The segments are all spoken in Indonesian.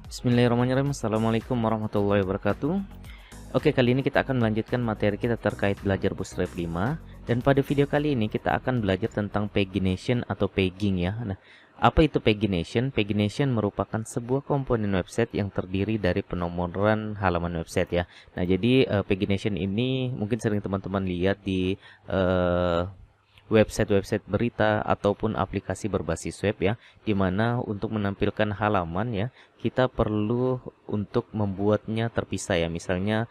Bismillahirrahmanirrahim. Assalamualaikum warahmatullahi wabarakatuh. Oke, kali ini kita akan melanjutkan materi kita terkait belajar Bootstrap 5. Dan pada video kali ini kita akan belajar tentang pagination atau pegging ya. Nah, apa itu pagination? Pagination merupakan sebuah komponen website yang terdiri dari penomoran halaman website ya. Nah, jadi pagination ini mungkin sering teman-teman lihat di website-website berita ataupun aplikasi berbasis web ya, dimana untuk menampilkan halaman ya kita perlu untuk membuatnya terpisah ya. Misalnya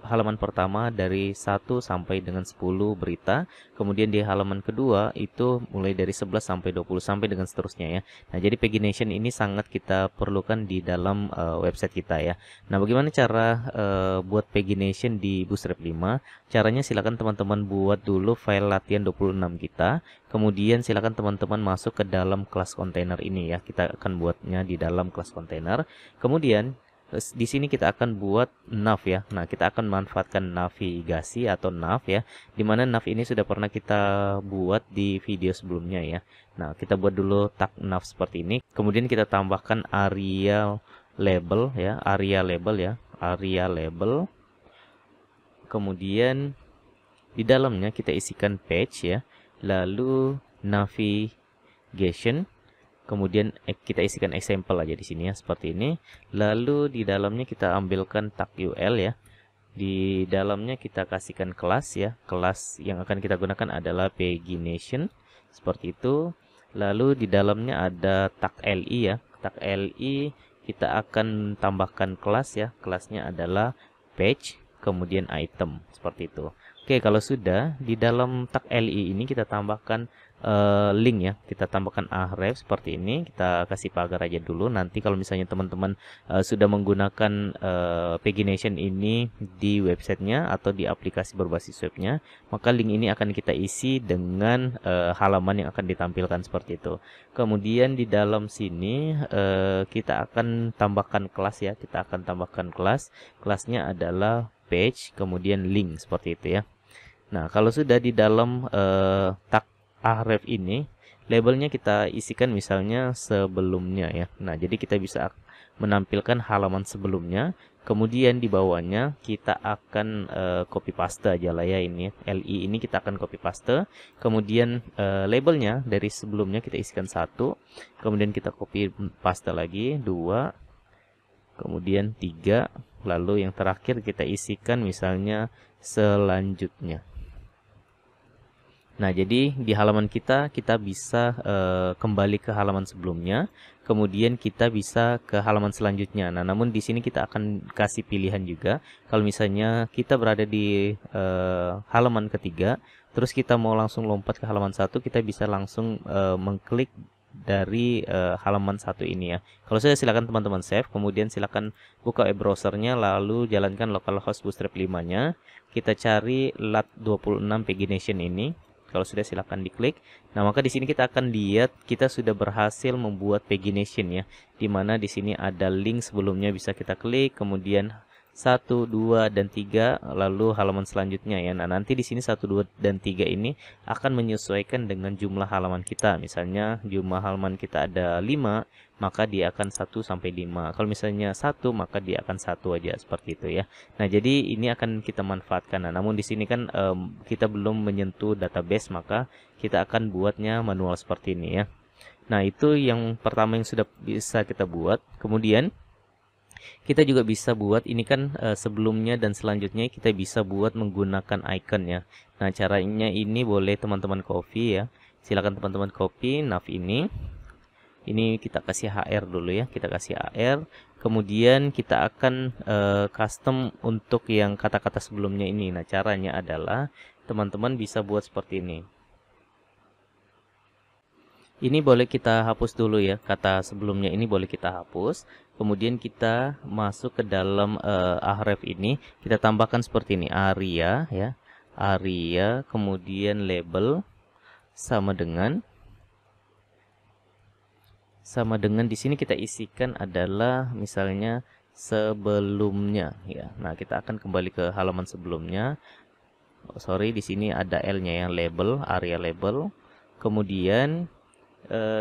halaman pertama dari 1 sampai dengan 10 berita, kemudian di halaman kedua itu mulai dari 11 sampai 20 sampai dengan seterusnya ya. Nah, jadi pagination ini sangat kita perlukan di dalam website kita ya. Nah, bagaimana cara buat pagination di Bootstrap 5? Caranya silakan teman-teman buat dulu file latihan 26 kita. Kemudian silakan teman-teman masuk ke dalam kelas kontainer ini ya. Kita akan buatnya di dalam kelas kontainer. Kemudian di sini kita akan buat nav ya. Nah, kita akan manfaatkan navigasi atau nav ya. Dimana nav ini sudah pernah kita buat di video sebelumnya ya. Nah, kita buat dulu tag nav seperti ini. Kemudian kita tambahkan area label ya, area label. Kemudian di dalamnya kita isikan page ya, lalu navigation, kemudian kita isikan example aja di sini ya seperti ini. Lalu di dalamnya kita ambilkan tag UL ya. Di dalamnya kita kasihkan kelas ya. Kelas yang akan kita gunakan adalah pagination seperti itu. Lalu di dalamnya ada tag LI ya. Tag LI kita akan tambahkan kelas ya. Kelasnya adalah page kemudian item seperti itu. Oke, kalau sudah di dalam tag LI ini kita tambahkan link ya, kita tambahkan href seperti ini. Kita kasih pagar aja dulu. Nanti kalau misalnya teman-teman sudah menggunakan pagination ini di websitenya atau di aplikasi berbasis webnya, maka link ini akan kita isi dengan halaman yang akan ditampilkan seperti itu. Kemudian di dalam sini kita akan tambahkan kelas ya. Kita akan tambahkan kelas. Kelasnya adalah page kemudian link seperti itu ya. Nah, kalau sudah di dalam tag href ini labelnya kita isikan misalnya sebelumnya ya. Nah, jadi kita bisa menampilkan halaman sebelumnya, kemudian di bawahnya kita akan copy paste aja lah ya ini. LI ini kita akan copy paste. Kemudian labelnya dari sebelumnya kita isikan 1, kemudian kita copy paste lagi 2, kemudian 3, lalu yang terakhir kita isikan misalnya selanjutnya. Nah, jadi di halaman kita bisa kembali ke halaman sebelumnya, kemudian kita bisa ke halaman selanjutnya. Nah, namun di sini kita akan kasih pilihan juga. Kalau misalnya kita berada di halaman ketiga, terus kita mau langsung lompat ke halaman 1, kita bisa langsung mengklik dari halaman 1 ini ya. Kalau saya silakan teman-teman save, kemudian silakan buka web browsernya, lalu jalankan localhost Bootstrap 5-nya. Kita cari lat26 pagination ini. Kalau sudah silakan diklik. Nah, maka di sini kita akan lihat kita sudah berhasil membuat pagination ya. Dimana di sini ada link sebelumnya bisa kita klik, kemudian 1, 2, dan 3, lalu halaman selanjutnya ya. Nah, nanti di sini 1, 2, dan 3 ini akan menyesuaikan dengan jumlah halaman kita. Misalnya jumlah halaman kita ada 5, maka dia akan 1 sampai 5. Kalau misalnya 1, maka dia akan 1 aja seperti itu ya. Nah, jadi ini akan kita manfaatkan. Nah, namun di sini kan kita belum menyentuh database, maka kita akan buatnya manual seperti ini ya. Nah, itu yang pertama yang sudah bisa kita buat. Kemudian kita juga bisa buat ini kan sebelumnya dan selanjutnya kita bisa buat menggunakan icon ya. Nah, caranya ini boleh teman-teman copy ya. Silakan teman-teman copy nav ini. Ini kita kasih HR dulu ya. Kita kasih HR. Kemudian kita akan custom untuk yang kata-kata sebelumnya ini. Nah, caranya adalah teman-teman bisa buat seperti ini. Ini boleh kita hapus dulu ya, kata sebelumnya ini boleh kita hapus. Kemudian kita masuk ke dalam href ini, kita tambahkan seperti ini, area ya, area, kemudian label sama dengan di sini kita isikan adalah misalnya sebelumnya ya. Nah, kita akan kembali ke halaman sebelumnya. Oh, sorry, di sini ada L-nya ya, label, area label. Kemudian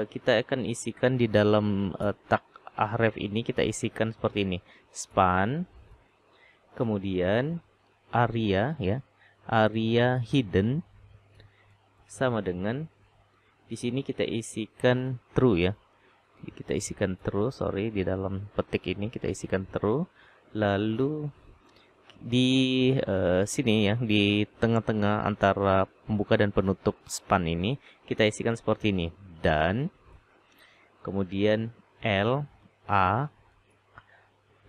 kita akan isikan di dalam tag href ini kita isikan seperti ini. Span, kemudian area ya. Area hidden sama dengan di sini kita isikan true ya. Kita isikan true, sorry, di dalam petik ini kita isikan true. Lalu di sini ya, di tengah-tengah antara pembuka dan penutup span ini kita isikan seperti ini. Dan kemudian LA.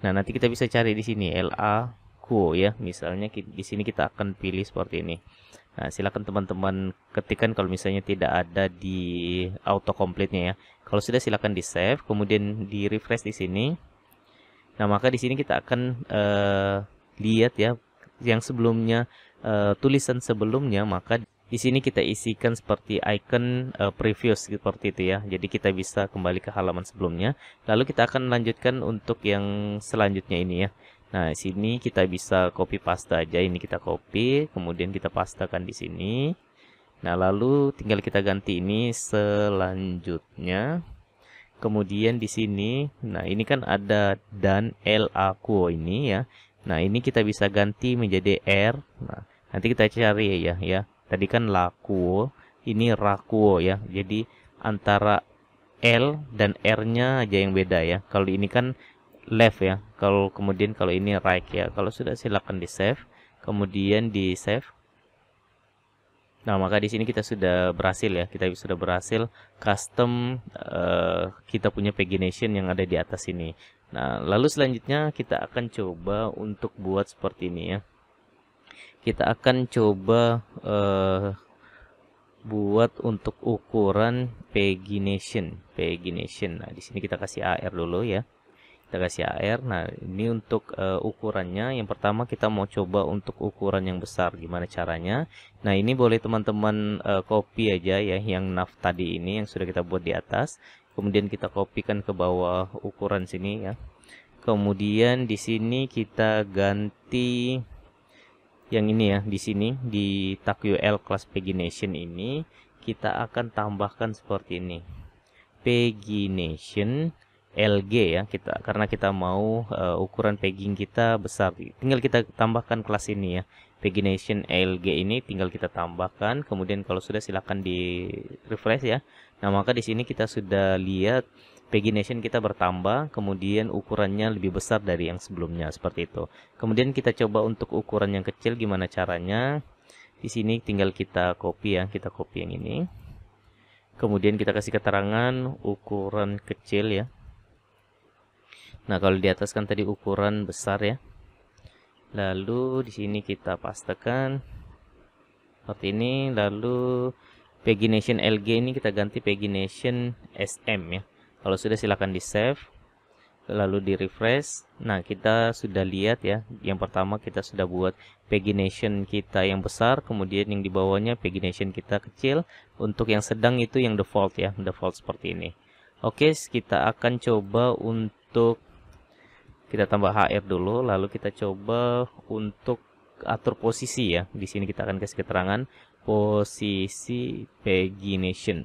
Nah, nanti kita bisa cari di sini LA quo ya. Misalnya di sini kita akan pilih seperti ini. Nah, silakan teman-teman ketikkan kalau misalnya tidak ada di autocomplete-nya ya. Kalau sudah silakan di save, kemudian di refresh di sini. Nah, maka di sini kita akan lihat ya yang sebelumnya tulisan sebelumnya, maka di sini kita isikan seperti icon previous seperti itu ya. Jadi kita bisa kembali ke halaman sebelumnya. Lalu kita akan lanjutkan untuk yang selanjutnya ini ya. Nah, di sini kita bisa copy paste aja. Ini kita copy, kemudian kita pastekan di sini. Nah, lalu tinggal kita ganti ini selanjutnya. Kemudian di sini, nah ini kan ada dan LA quo ini ya. Nah, ini kita bisa ganti menjadi R. Nah, nanti kita cari ya. Tadi kan la quo, ini ra quo ya. Jadi antara L dan R-nya aja yang beda ya. Kalau ini kan left ya. Kalau ini right ya. Kalau sudah silakan di save, kemudian di save. Nah, maka di sini kita sudah berhasil ya. Kita sudah berhasil custom kita punya pagination yang ada di atas ini. Nah, lalu selanjutnya kita akan coba untuk buat seperti ini ya. Kita akan coba buat untuk ukuran pagination. Nah, di sini kita kasih AR dulu ya. Kita kasih AR. Nah, ini untuk ukurannya. Yang pertama kita mau coba untuk ukuran yang besar. Gimana caranya? Nah, ini boleh teman-teman copy aja ya, yang nav tadi ini yang sudah kita buat di atas. Kemudian kita kopikan ke bawah ukuran sini ya. Kemudian di sini kita ganti yang ini ya. Di sini di TagUL class pagination ini kita akan tambahkan seperti ini. Pagination LG ya, karena kita mau ukuran pegging kita besar, tinggal kita tambahkan kelas ini ya, pagination LG ini tinggal kita tambahkan. Kemudian kalau sudah silakan di refresh ya. Nah, maka di sini kita sudah lihat pagination kita bertambah, kemudian ukurannya lebih besar dari yang sebelumnya seperti itu. Kemudian kita coba untuk ukuran yang kecil, gimana caranya? Di sini tinggal kita copy ya, kita copy yang ini. Kemudian kita kasih keterangan ukuran kecil ya. Nah, kalau di atas kan tadi ukuran besar ya. Lalu di sini kita pastekan seperti ini. Lalu pagination LG ini kita ganti pagination SM ya. Kalau sudah silakan di save, lalu di refresh. Nah, kita sudah lihat ya. Yang pertama kita sudah buat pagination kita yang besar, kemudian yang di bawahnya pagination kita kecil. Untuk yang sedang itu yang default ya, default seperti ini. Oke, kita akan coba untuk kita tambah HR dulu, lalu kita coba untuk atur posisi ya. Di sini kita akan kasih keterangan posisi pagination.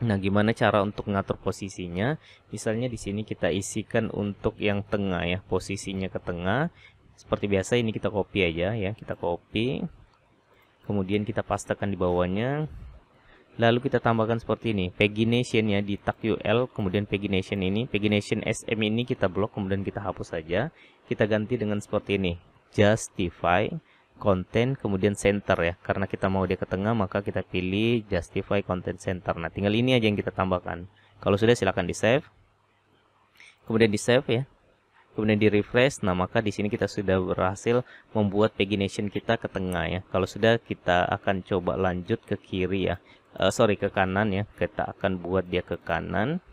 Nah, gimana cara untuk mengatur posisinya? Misalnya di sini kita isikan untuk yang tengah ya, posisinya ke tengah. Seperti biasa ini kita copy aja ya, kita copy. Kemudian kita pastekan di bawahnya. Lalu kita tambahkan seperti ini, pagination ya di TagUL, kemudian pagination ini, pagination SM ini kita blok, kemudian kita hapus saja. Kita ganti dengan seperti ini, justify content kemudian center ya, karena kita mau dia ke tengah maka kita pilih justify content center. Nah, tinggal ini aja yang kita tambahkan. Kalau sudah silakan di save, kemudian di save ya, kemudian di refresh. Nah, maka di sini kita sudah berhasil membuat pagination kita ke tengah ya. Kalau sudah, kita akan coba lanjut ke kiri ya, ke kanan ya. Kita akan buat dia ke kanan.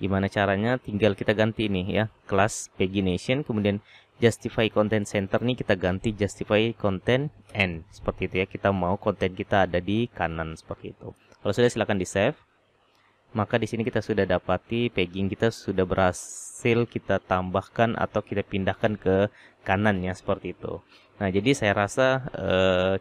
Gimana caranya? Tinggal kita ganti nih ya, kelas pagination, kemudian justify content center nih kita ganti justify content end seperti itu ya. Kita mau konten kita ada di kanan seperti itu. Kalau sudah silakan di save. Maka di sini kita sudah dapati pagging kita sudah berhasil kita tambahkan atau kita pindahkan ke kanan ya, seperti itu. Nah, jadi saya rasa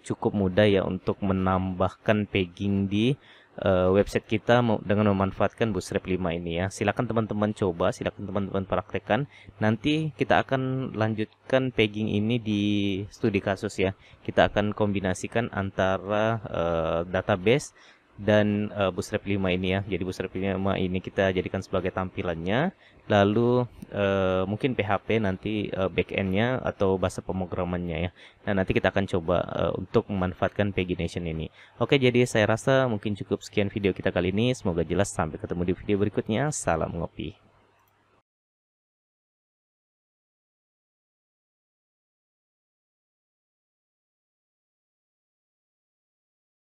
cukup mudah ya untuk menambahkan pagging di website kita dengan memanfaatkan Bootstrap 5 ini ya. Silakan teman-teman coba, silakan teman-teman praktekkan. Nanti kita akan lanjutkan pegging ini di studi kasus ya. Kita akan kombinasikan antara database dan Bootstrap 5 ini ya. Jadi Bootstrap 5 ini kita jadikan sebagai tampilannya. Lalu mungkin PHP nanti backendnya atau bahasa pemrogramannya ya. Nah, nanti kita akan coba untuk memanfaatkan pagination ini. Oke, jadi saya rasa mungkin cukup sekian video kita kali ini. Semoga jelas. Sampai ketemu di video berikutnya. Salam ngopi.